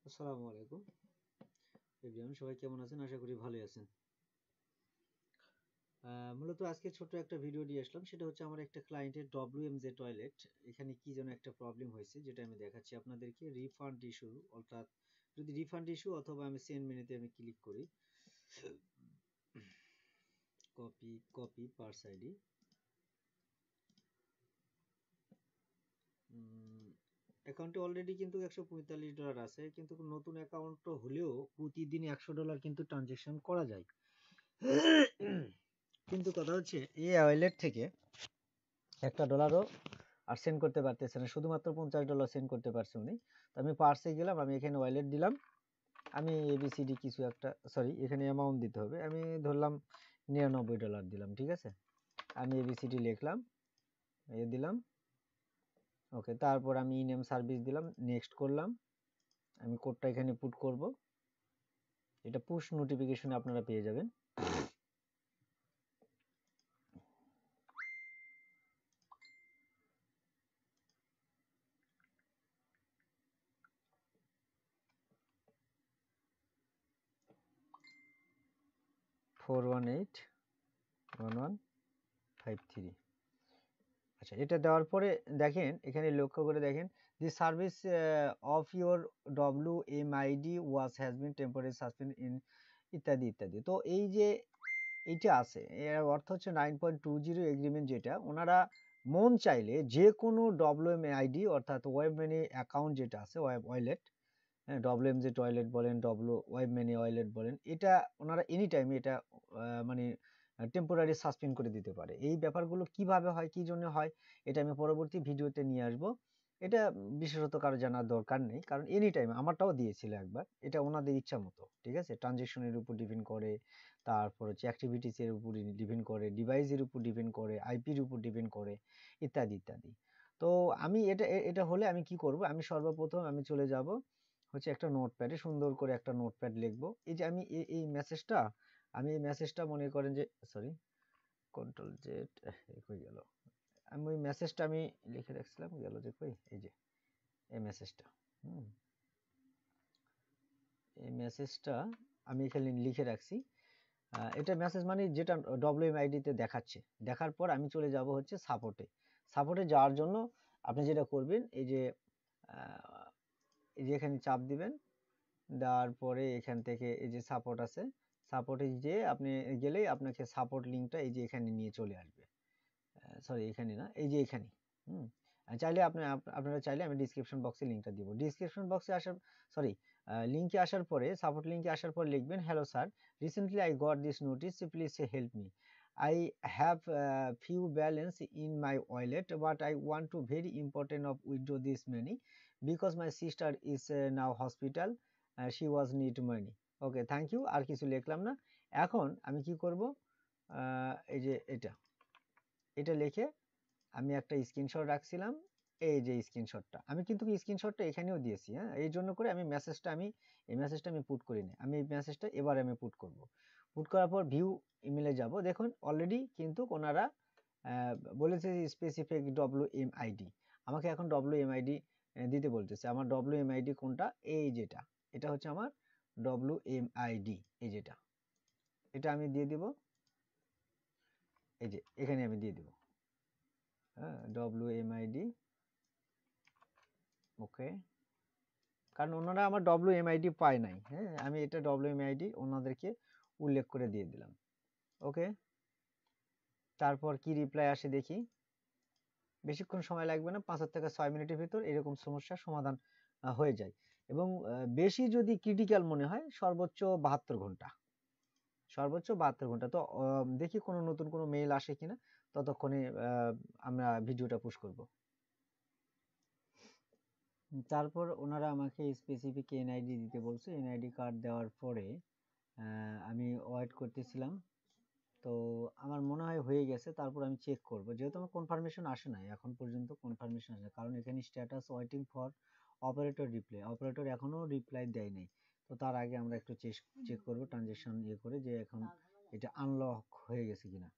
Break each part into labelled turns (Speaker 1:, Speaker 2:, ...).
Speaker 1: আসসালামু আলাইকুম এভরিওয়ান, সবাই কেমন আছেন? আশা করি ভালোই আছেন। মূলত আজকে ছোট্ট একটা ভিডিও দিয়ে আসলাম। সেটা হচ্ছে আমার একটা ক্লায়েন্টের WMJ টয়লেট, এখানে কি যেন একটা প্রবলেম হয়েছে, যেটা আমি দেখাচ্ছি আপনাদেরকে। রিফান্ড ইস্যু, অর্থাৎ যদি রিফান্ড ইস্যু অথবা আমি সেন্ড মেনুতে আমি ক্লিক করি, কপি কপি পার্স আইডি, অ্যাকাউন্টে অলরেডি কিন্তু $145 আছে, কিন্তু নতুন অ্যাকাউন্ট হলেও প্রতিদিন $100 কিন্তু ট্রানজেকশন করা যায়। কিন্তু কথা হচ্ছে এই ওয়ালেট থেকে $1 আর সেন্ড করতে পারতেছে না, শুধুমাত্র $50 সেন্ড করতে পারছে উনি। তো আমি পার্সে গেলাম, আমি এখানে ওয়ালেট দিলাম, আমি এবিসিডি কিছু একটা, সরি এখানে অ্যামাউন্ট দিতে হবে, আমি ধরলাম $99 দিলাম, ঠিক আছে। আমি এবিসিডি লিখলাম, এ দিলাম, ওকে। তারপর আমি ইনেম সার্ভিস দিলাম, নেক্সট করলাম। আমি কোডটা এখানে পুট করব, এটা পুশ নোটিফিকেশনে আপনারা পেয়ে যাবেন। 4181153। আচ্ছা, এটা দেওয়ার পরে দেখেন, এখানে লক্ষ্য করে দেখেন, the service of your WMID was has been temporary suspend in ইত্যাদি ইত্যাদি। তো এই যে এইটা আছে, এর অর্থ হচ্ছে 9.20 এগ্রিমেন্ট, যেটা ওনারা মন চাইলে যে কোনো WMID অর্থাৎ ওয়েব মেনি অ্যাকাউন্ট যেটা আছে, ওয়েব ওয়ালেট, হ্যাঁ, WMJ টয়লেট বলেন, ওয়েব মেনি ওয়ালেট বলেন, এটা ওনারা এনি টাইম এটা মানে টেম্পোরারি সাসপেন্ড করে দিতে পারে। এই ব্যাপারগুলো কিভাবে হয়, কি জন্য হয়, এটা আমি পরবর্তী ভিডিওতে নিয়ে আসব। এটা বিশেষত কারো জানার দরকার নেই, কারণ এনি টাইম আমারটাও দিয়েছিল একবার, এটা ওনাদের ইচ্ছা মতো, ঠিক আছে। ট্রানজেকশনের উপর ডিপেন্ড করে, তারপর হচ্ছে অ্যাক্টিভিটিস এর উপর ডিপেন্ড করে, ডিভাইসের উপর ডিপেন্ড করে, আইপির উপর ডিপেন্ড করে, ইত্যাদি ইত্যাদি। তো আমি এটা হলে আমি কি করব, আমি সর্বপ্রথম আমি চলে যাব হচ্ছে একটা নোটপ্যাডে, সুন্দর করে একটা নোটপ্যাড লিখবো। এই যে আমি এই মেসেজটা, আমি এই মেসেজটা মনে করেন যে, সরি, কন্ট্রোল জেড কই গেল, আমি ওই মেসেজটা আমি লিখে রাখছিলাম, গেল যে কই, এই যে এই মেসেজটা, হুম, এই মেসেজটা আমি এখানে লিখে রাখছি। এটা মেসেজ মানে যেটা WMID তে দেখাচ্ছে। দেখার পর আমি চলে যাব হচ্ছে সাপোর্টে। সাপোর্টে যাওয়ার জন্য আপনি যেটা করবেন, এই যে এখানে চাপ দিবেন, দেওয়ার পরে এখান থেকে এই যে সাপোর্ট আছে, সাপোর্টে যে আপনি গেলেই আপনাকে সাপোর্ট লিঙ্কটা এই যে এখানে নিয়ে চলে আসবে। সরি, এখানে না, এই যে এখানে। হুম, চাইলে আপনারা চাইলে আমি ডিসক্রিপশন বক্সে লিঙ্কটা দিব। ডিসক্রিপশন বক্সে আসার, সরি, লিঙ্কে আসার পরে, সাপোর্ট লিঙ্কে আসার পর লিখবেন, hello sir, recently I got this notice, please help me. I have few balance in my wallet, but I want to very important of withdraw this money because my sister is now hospital. She was need money. Okay, thank you। আর কিছু লিখলাম না। এখন আমি কি করব, এই যে এটা লিখে আমি একটা স্ক্রিনশট রাখছিলাম, এই যে স্ক্রিনশটটা, আমি কিন্তু স্ক্রিনশটটা এখানেও দিয়েছি, হ্যাঁ, এই জন্য করে আমি মেসেজটা, এই মেসেজটা আমি পুট করি না, আমি এই মেসেজটা এবার আমি পুট করব। পুট করার পর ভিউ ইমেলে যাব, দেখুন অলরেডি কিন্তু ওনারা বলেছে স্পেসিফিক WMID, আমাকে এখন WMID দিতে বলতেছে। আমার WMID কোনটা, এই যেটা, এটা হচ্ছে আমার WMID, এই যেটা, এটা আমি দিয়ে দিব, এই যে এখানে আমি দিয়ে দিব, হ্যাঁ, WMID, ওকে। কারণ ওনারা আমার WMID পায় নাই, হ্যাঁ, আমি এটা WMID ওনাদেরকে উল্লেখ করে দিয়ে দিলাম, ওকে। তারপর কি রিপ্লাই আসে দেখি, বেশিক্ষণ সময় লাগবে না, 5 থেকে 6 মিনিটের ভিতর এরকম সমস্যার সমাধান হয়ে যায়। এবং বেশি যদি ক্রিটিক্যাল মনে হয়, সর্বোচ্চ 72 ঘন্টা, সর্বোচ্চ 72 ঘন্টা। তো দেখি কোনো নতুন কোনো মেইল আসে কিনা, ততক্ষণে আমরা ভিডিওটা পুশ করব। তারপর ওনারা আমাকে স্পেসিফিক এনআইডি দিতে বলছে, এনআইডি কার্ড দেওয়ার পরে আমি ওয়েট করতেছিলাম। তো আমার মনে হয় হয়ে গেছে, তারপর আমি চেক করব, যেহেতু আমার কনফার্মেশন আসে নাই এখন পর্যন্ত, কনফার্মেশন আসে, কারণ এখানে status waiting for operator reply, operator এখনো রিপ্লাই দেয় নাই। তো তার আগে আমরা একটু চেক করব ট্রানজেকশন ইয়ে করে, যে এখন এটা আনলক হয়ে গেছে কিনা।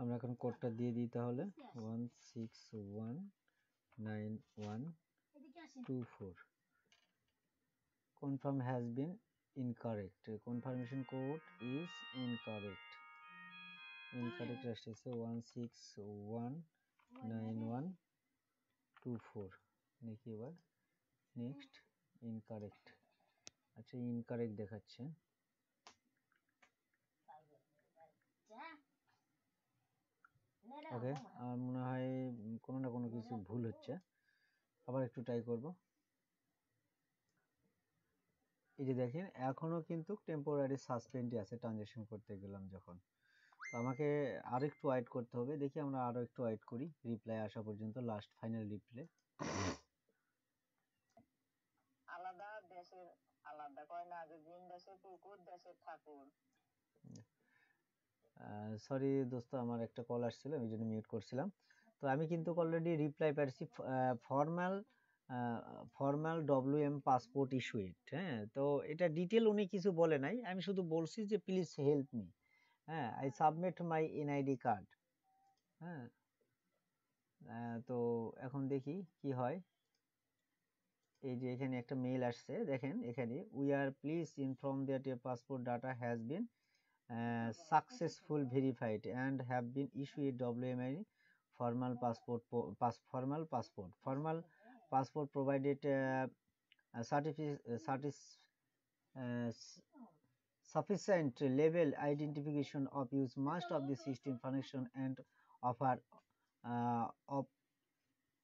Speaker 1: আমরা এখন কোডটা দিয়ে দিই তাহলে 1619124 confirm has been incorrect, confirmation code is incorrect আসছে 1619124 দেখি এবার নেক্সট incorrect আচ্ছা incorrect দেখাচ্ছে ওকে আমার মনে হয় কোনো না কোনো কিছু ভুল হচ্ছে আবার একটু ট্রাই করব এই যে দেখেন এখনো কিন্তু টেম্পোরারি সাসপেন্ডই আছে ট্রানজাকশন করতে গেলাম যখন তো আমাকে আরো একটু ওয়েট করতে হবে দেখি আমরা আরো একটু ওয়েট করি রিপ্লাই আসা পর্যন্ত লাস্ট ফাইনাল রিপ্লাই
Speaker 2: আলাদা দেশের আলাদা কয় না যে দিন দেশের কুকুর দেশের ঠাকুর
Speaker 1: সরি দোস্ত আমার একটা কল আসছিল আমি জন্য মিউট করছিলাম তো আমি কিন্তু অলরেডি রিপ্লাই পাচ্ছি ফর্মাল ডব্লিউএম পাসপোর্ট ইস্যুড হ্যাঁ তো এটা ডিটেল উনি কিছু বলে নাই আমি শুধু বলছি যে প্লিজ হেল্প মি হ্যাঁ I submit my NID card হ্যাঁ তো এখন দেখি কি হয় এই যে এখানে একটা মেইল আসছে দেখেন এখানে we are please inform that your passport data has been successful verified and have been issued WMI formal passport provided sufficient level identification of use most of the system function and offer of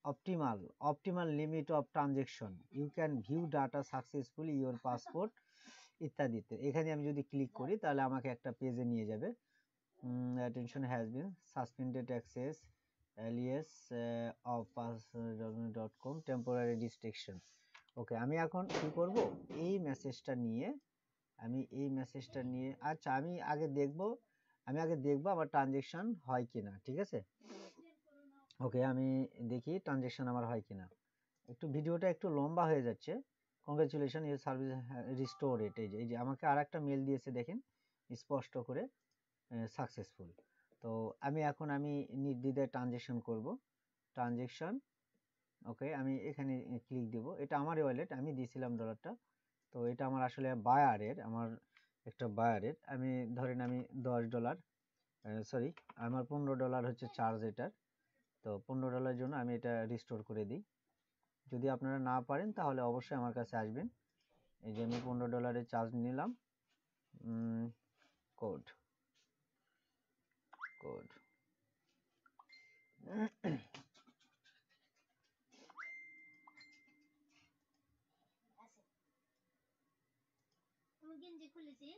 Speaker 1: optimal limit of transaction you can view data successfully your passport ইত্যাদিতে এখানে আমি যদি click করি তাহলে আমাকে একটা পেজে নিয়ে যাবে attention has been suspended access alias of pass.com temporary restriction ওকে আমি এখন কি করব এই মেসেজটা নিয়ে আচ্ছা আমি আগে দেখব আমার ট্রানজাকশন হয় কিনা ঠিক আছে ওকে আমি দেখি ট্রানজাকশন আমার হয় কিনা একটু ভিডিওটা একটু লম্বা হয়ে যাচ্ছে কংগ্রাচুলেশন ইউর সার্ভিস রিস্টোর ইট এই যে আমাকে আরেকটা মেল দিয়েছে দেখেন স্পষ্ট করে সাকসেসফুল তো আমি নির্দ্বিধায় ট্রানজাকশন করব ট্রানজাকশন ওকে আমি এখানে ক্লিক দেব এটা আমার ওয়ালেট আমি দিয়েছিলাম ডলারটা তো এটা আমার আসলে বায়ারের আমি ধরেন আমি $10 সরি আমার $15 হচ্ছে চার্জ এটার তো $15 জন্য আমি এটা রিস্টোর করে দিই যদি আপনারা না পারেন তাহলে অবশ্যই আমার কাছে আসবেন এই যে আমি $15 চার্জ নিলাম কোড
Speaker 3: তুমি গেঞ্জি খুলেছি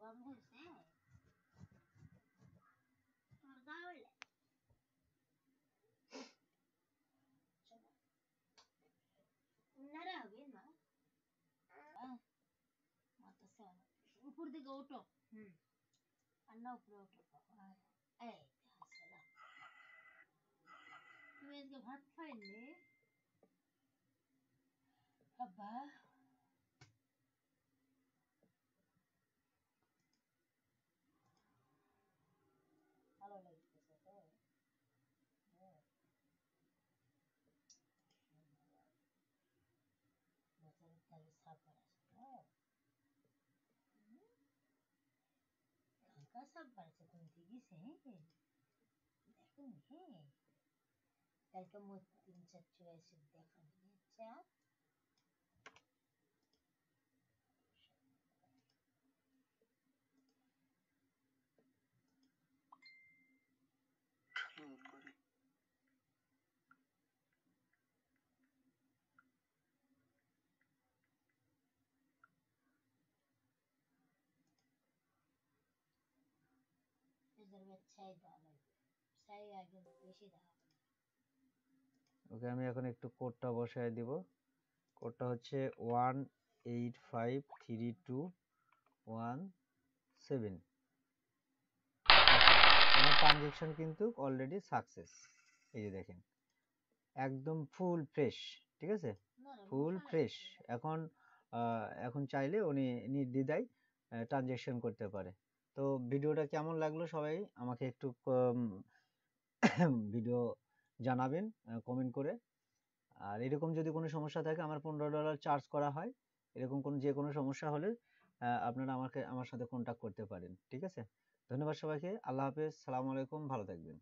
Speaker 3: গরম হয়েছে তোমার গায়ে নাড়া হবে না উপর দিকে ওঠো আর না উপরে ওঠো এই তুমি আজকে ভাত খাইলে আব্বা ভালো লাগতেছে তো বছরের তাহলে সাফার আছে তো কাকা সাফার আছে তুমি গেছে দেখুন কালকে মোট 3-4 চুয়াশি দেখা নিয়েছে
Speaker 1: ওকে আমি এখন একটু কোডটা বসায় দিব কোডটা হচ্ছে 1853217 আমার ট্রানজাকশন কিন্তু অলরেডি সাকসেস এই যে দেখেন একদম ফুল ফ্রেশ ঠিক আছে ফুল ফ্রেশ এখন চাইলে উনি নির্দ্বিধায় ট্রানজাকশন করতে পারে তো ভিডিওটা কেমন লাগলো সবাই আমাকে একটু ভিডিও জানাবেন কমেন্ট করে। আর এরকম যদি কোনো সমস্যা থাকে, আমার $15 চার্জ করা হয়, এরকম যে কোনো সমস্যা হলে আপনারা আমার সাথে কন্ট্যাক্ট করতে পারেন। ঠিক আছে, ধন্যবাদ সবাইকে। আল্লাহ হাফেজ, সালামু আলাইকুম, ভালো থাকবেন।